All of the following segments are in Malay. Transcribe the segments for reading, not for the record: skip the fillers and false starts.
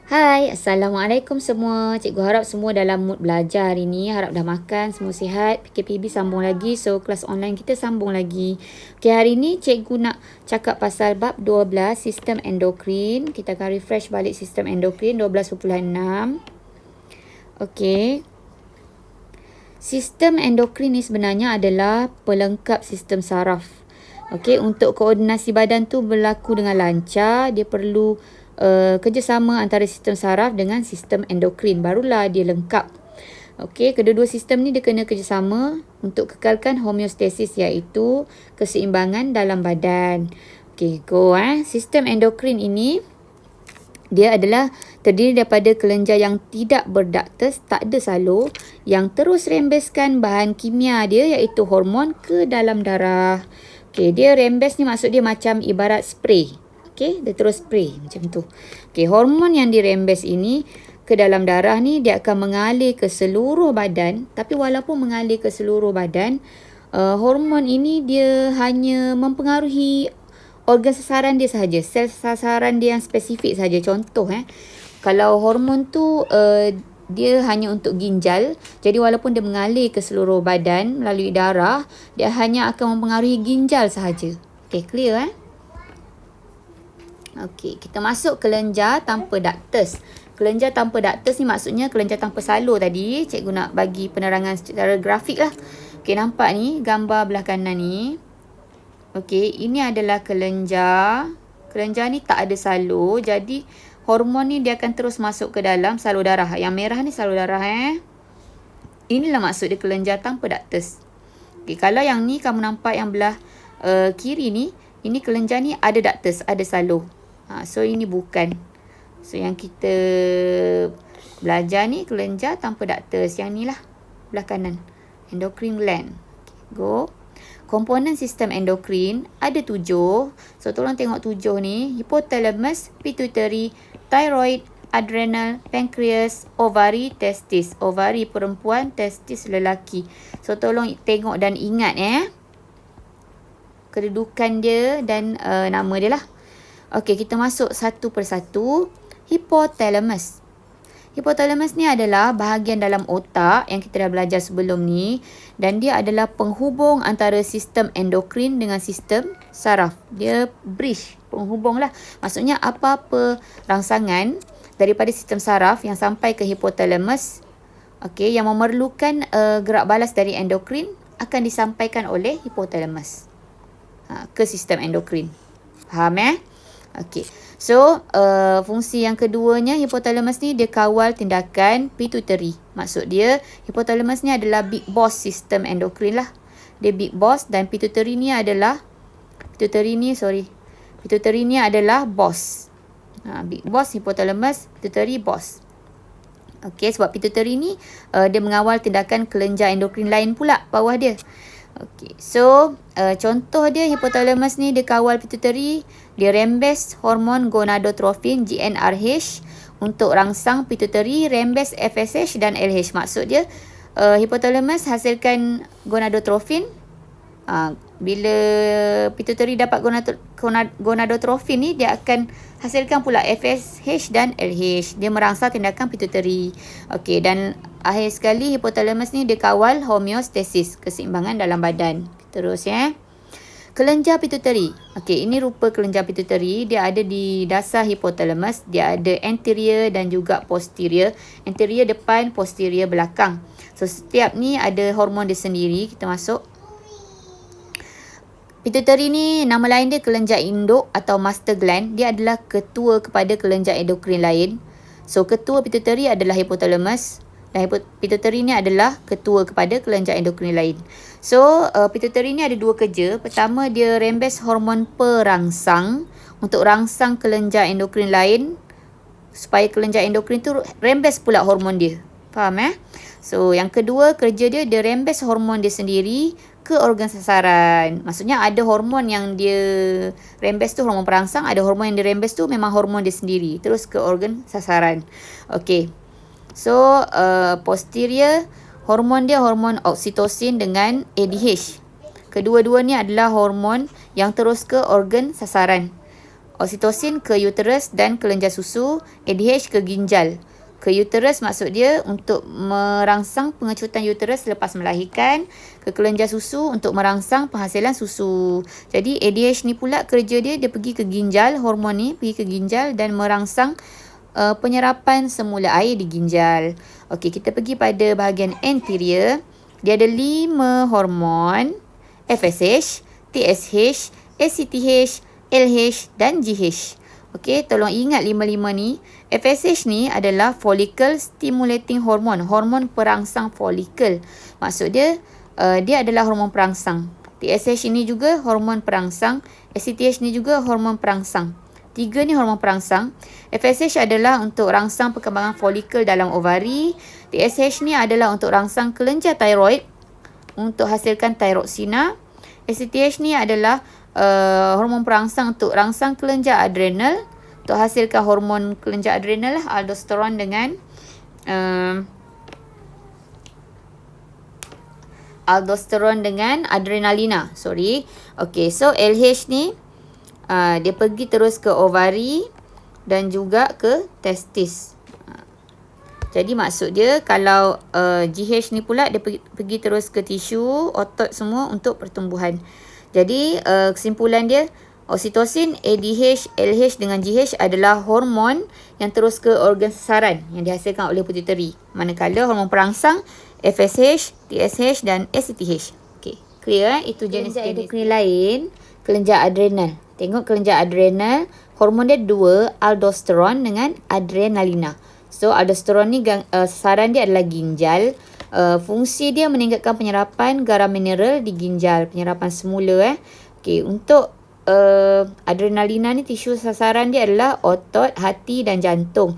Hai, Assalamualaikum semua. Cikgu harap semua dalam mood belajar hari ni. Harap dah makan, semua sihat. PKPB sambung lagi. So, kelas online kita sambung lagi. Okay, hari ni cikgu nak cakap pasal bab 12, sistem endokrin. Kita akan refresh balik sistem endokrin 12.6. Okay. Sistem endokrin ni sebenarnya adalah pelengkap sistem saraf. Okay, untuk koordinasi badan tu berlaku dengan lancar, dia perlu kerjasama antara sistem saraf dengan sistem endokrin. Barulah dia lengkap. Okey, kedua-dua sistem ni dia kena kerjasama untuk kekalkan homeostasis, iaitu keseimbangan dalam badan. Okey, go. Sistem endokrin ini dia adalah terdiri daripada kelenjar yang tidak berdaktus, tak ada salur, yang terus rembeskan bahan kimia dia iaitu hormon ke dalam darah. Okey, dia rembes ni maksud dia macam ibarat spray. Okey, dia terus spray macam tu. Okey, hormon yang dirembes ini ke dalam darah ni dia akan mengalir ke seluruh badan. Tapi walaupun mengalir ke seluruh badan, hormon ini dia hanya mempengaruhi organ sasaran dia sahaja, sel sasaran dia yang spesifik sahaja. Contoh kalau hormon tu dia hanya untuk ginjal, jadi walaupun dia mengalir ke seluruh badan melalui darah, dia hanya akan mempengaruhi ginjal sahaja. Okey, clear Okey, kita masuk kelenjar tanpa daktus. Kelenjar tanpa daktus ni maksudnya kelenjar tanpa salur tadi. Cikgu nak bagi penerangan secara grafik lah. Okey, nampak ni gambar belah kanan ni. Okey, ini adalah kelenjar. Kelenjar ni tak ada salur. Jadi, hormon ni dia akan terus masuk ke dalam salur darah. Yang merah ni salur darah Inilah maksud dia kelenjar tanpa daktus. Okey, kalau yang ni kamu nampak yang belah kiri ni, ini kelenjar ni ada daktus, ada salur. So ini bukan. So yang kita belajar ni kelenjar tanpa daktus. Yang ni lah belah kanan. Endocrine gland. Okay, go. Komponen sistem endokrin ada 7. So tolong tengok 7 ni. Hypothalamus, pituitary, thyroid, adrenal, pancreas, ovari, testis. Ovari perempuan, testis lelaki. So tolong tengok dan ingat kedudukan dia dan nama dia lah. Okey, kita masuk satu persatu. Hypothalamus. Hypothalamus ni adalah bahagian dalam otak yang kita dah belajar sebelum ni. Dan dia adalah penghubung antara sistem endokrin dengan sistem saraf. Dia bridge, penghubung lah. Maksudnya apa-apa rangsangan daripada sistem saraf yang sampai ke hypothalamus, okey, yang memerlukan gerak balas dari endokrin akan disampaikan oleh hypothalamus ke sistem endokrin. Faham Okey. So, fungsi yang keduanya, hypothalamus ni dia kawal tindakan pituitary. Maksud dia, hypothalamus ni adalah big boss sistem endokrin lah. Dia big boss dan pituitary ni adalah Pituitary ni adalah boss. Big boss, hypothalamus, pituitary boss. Okey, sebab pituitary ni dia mengawal tindakan kelenjar endokrin lain pula bawah dia. Okey, so contoh dia hypothalamus ni dia kawal pituitary, dia rembes hormon gonadotrofin GnRH untuk rangsang pituitary, rembes FSH dan LH. Maksud dia hypothalamus hasilkan gonadotrofin. Bila pituitary dapat gonadotrofin ni, dia akan hasilkan pula FSH dan LH. Dia merangsang tindakan pituitary. Okey, dan akhir sekali hypothalamus ni dia kawal homeostasis, keseimbangan dalam badan. Terus kelenjar pituitary. Okey, ini rupa kelenjar pituitary. Dia ada di dasar hypothalamus. Dia ada anterior dan juga posterior. Anterior depan, posterior belakang. So setiap ni ada hormon dia sendiri. Kita masuk. Pituitary ni nama lain dia kelenjar induk atau master gland. Dia adalah ketua kepada kelenjar endokrin lain. So ketua pituitary adalah hypothalamus dan pituitary ni adalah ketua kepada kelenjar endokrin lain. So pituitary ni ada dua kerja. Pertama, dia rembes hormon perangsang untuk rangsang kelenjar endokrin lain supaya kelenjar endokrin tu rembes pula hormon dia. Faham So yang kedua, kerja dia rembes hormon dia sendiri ke organ sasaran. Maksudnya ada hormon yang dia rembes tu hormon perangsang, ada hormon yang dia rembes tu memang hormon dia sendiri, terus ke organ sasaran. Okey. So posterior, hormon dia hormon oksitosin dengan ADH. Kedua-dua ni adalah hormon yang terus ke organ sasaran. Oksitosin ke uterus dan kelenjar susu, ADH ke ginjal. Ke uterus maksud dia untuk merangsang pengecutan uterus selepas melahirkan. Ke kelenjar susu untuk merangsang penghasilan susu. Jadi ADH ni pula kerja dia pergi ke ginjal, hormon ni pergi ke ginjal dan merangsang penyerapan semula air di ginjal. Okey, kita pergi pada bahagian anterior. Dia ada 5 hormon: FSH, TSH, ACTH, LH dan GH. Okey, tolong ingat 5-5 ni. FSH ni adalah follicle stimulating hormone, hormon perangsang folikel. Maksud dia, dia adalah hormon perangsang. TSH ini juga hormon perangsang. ACTH ni juga hormon perangsang. 3 ni hormon perangsang. FSH adalah untuk rangsang perkembangan folikel dalam ovari. TSH ni adalah untuk rangsang kelenjar tiroid untuk hasilkan thyroxina. ACTH ni adalah hormon perangsang untuk rangsang kelenjar adrenal untuk hasilkan hormon kelenjar adrenal lah, aldosteron dengan adrenalina. Okey, so LH ni dia pergi terus ke ovari dan juga ke testis. Jadi maksud dia kalau GH ni pula dia pergi terus ke tisu, otot semua untuk pertumbuhan. Jadi kesimpulan dia, oksitosin, ADH, LH dengan GH adalah hormon yang terus ke organ sasaran yang dihasilkan oleh pituitary. Manakala hormon perangsang FSH, TSH dan ACTH. Okey, clear Itu jenis-jenis lain, kelenjar adrenal. Tengok kelenjar adrenal, hormon dia 2, aldosteron dengan adrenalina. So aldosteron ni sasaran dia adalah ginjal. Fungsi dia meningkatkan penyerapan garam mineral di ginjal, penyerapan semula. Okey, untuk adrenalina ni tisu sasaran dia adalah otot, hati dan jantung.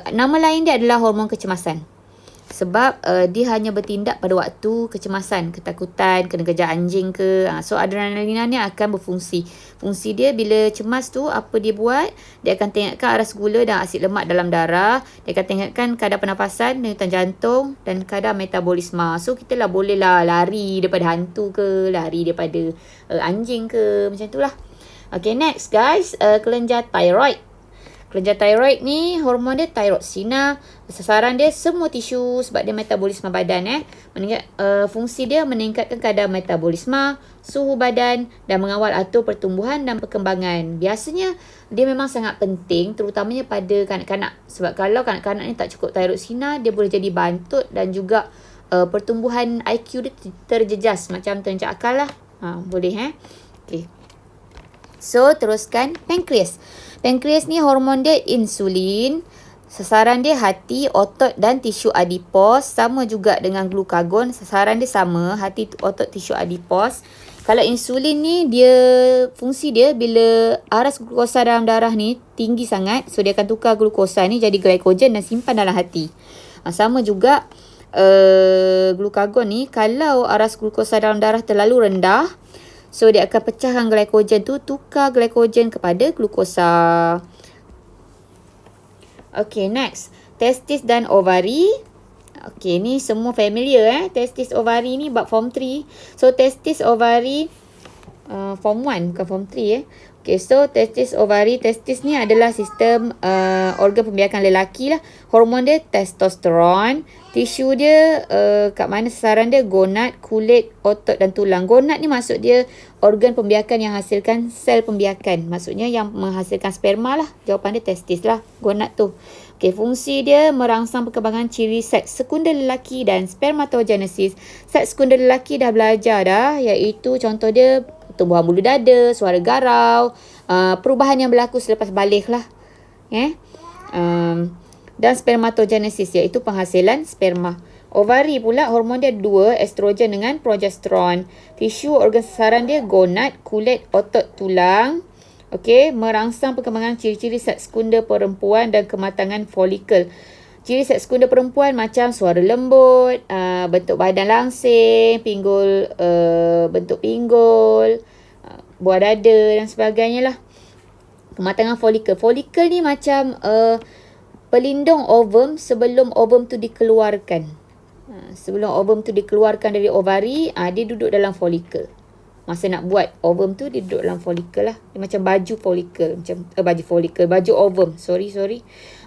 Nama lain dia adalah hormon kecemasan. Sebab dia hanya bertindak pada waktu kecemasan, ketakutan, kena kejar anjing ke. So adrenalina ni akan berfungsi. Fungsi dia bila cemas tu, apa dia buat? Dia akan tingkatkan aras gula dan asid lemak dalam darah. Dia akan tingkatkan kadar pernafasan, denyutan jantung dan kadar metabolisme. So kita lah boleh lah lari daripada hantu ke, lari daripada anjing ke, macam tu lah. Okay, next guys, kelenjar thyroid. Kelenjar thyroid ni hormon dia thyroxina. Sasaran dia semua tisu sebab dia metabolisme badan. Fungsi dia meningkatkan kadar metabolisme, suhu badan dan mengawal atur pertumbuhan dan perkembangan. Biasanya dia memang sangat penting terutamanya pada kanak-kanak. Sebab kalau kanak-kanak ni tak cukup thyroxina, dia boleh jadi bantut dan juga pertumbuhan IQ dia terjejas macam terencak akal lah. Boleh Okay. So teruskan pankreas. Pankreas ni hormon dia insulin. Sasaran dia hati, otot dan tisu adipos. Sama juga dengan glukagon. Sasaran dia sama, hati, otot, tisu adipos. Kalau insulin ni, fungsi dia bila aras glukosa dalam darah ni tinggi sangat. So dia akan tukar glukosa ni jadi glycogen dan simpan dalam hati. Sama juga glukagon ni, kalau aras glukosa dalam darah terlalu rendah, so dia akan pecahkan glycogen tu, tukar glycogen kepada glukosa. Okay, next. Testis dan ovari. Okay, ni semua familiar Testis, ovari ni bab form 3. So testis, ovari form 1 bukan form 3 Okay, so testis, ovari. Testis ni adalah sistem organ pembiakan lelaki lah. Hormon dia testosteron. Tisu dia kat mana sasaran dia? Gonad, kulit, otot dan tulang. Gonad ni maksud dia organ pembiakan yang hasilkan sel pembiakan. Maksudnya yang menghasilkan sperma lah. Jawapan dia testis lah, gonad tu. Okay, fungsi dia merangsang perkembangan ciri seks sekunder lelaki dan spermatogenesis. Seks sekunder lelaki dah belajar dah, iaitu contoh dia tumbuhan bulu dada, suara garau, perubahan yang berlaku selepas balik lah. Dan spermatogenesis iaitu penghasilan sperma. Ovari pula hormon dia 2, estrogen dengan progesteron. Tisu organ sasaran dia gonad, kulit, otot, tulang. Okey, merangsang perkembangan ciri-ciri seks sekunder perempuan dan kematangan folikel. Ciri seks sekunder perempuan macam suara lembut, bentuk badan langsing, pinggul, bentuk pinggul, buah dada dan sebagainya lah. Kematangan folikel. Folikel ni macam pelindung ovum sebelum ovum tu dikeluarkan. Sebelum ovum tu dikeluarkan dari ovari, dia duduk dalam folikel. masa nak buat ovum tu dia duduk dalam folikel lah. Dia macam baju folikel, macam baju ovum. Sorry.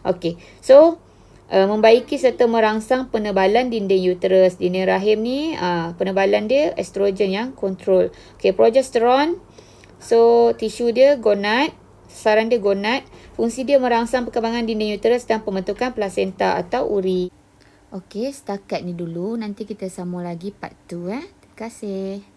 Okey. So membaiki serta merangsang penebalan dinding uterus. Dinding rahim ni penebalan dia estrogen yang kontrol. Okey, progesteron. So tisu dia gonad, sasaran dia gonad. Fungsi dia merangsang perkembangan dinding uterus dan pembentukan plasenta atau uri. Okey, setakat ni dulu. Nanti kita sambung lagi part 2. Terima kasih.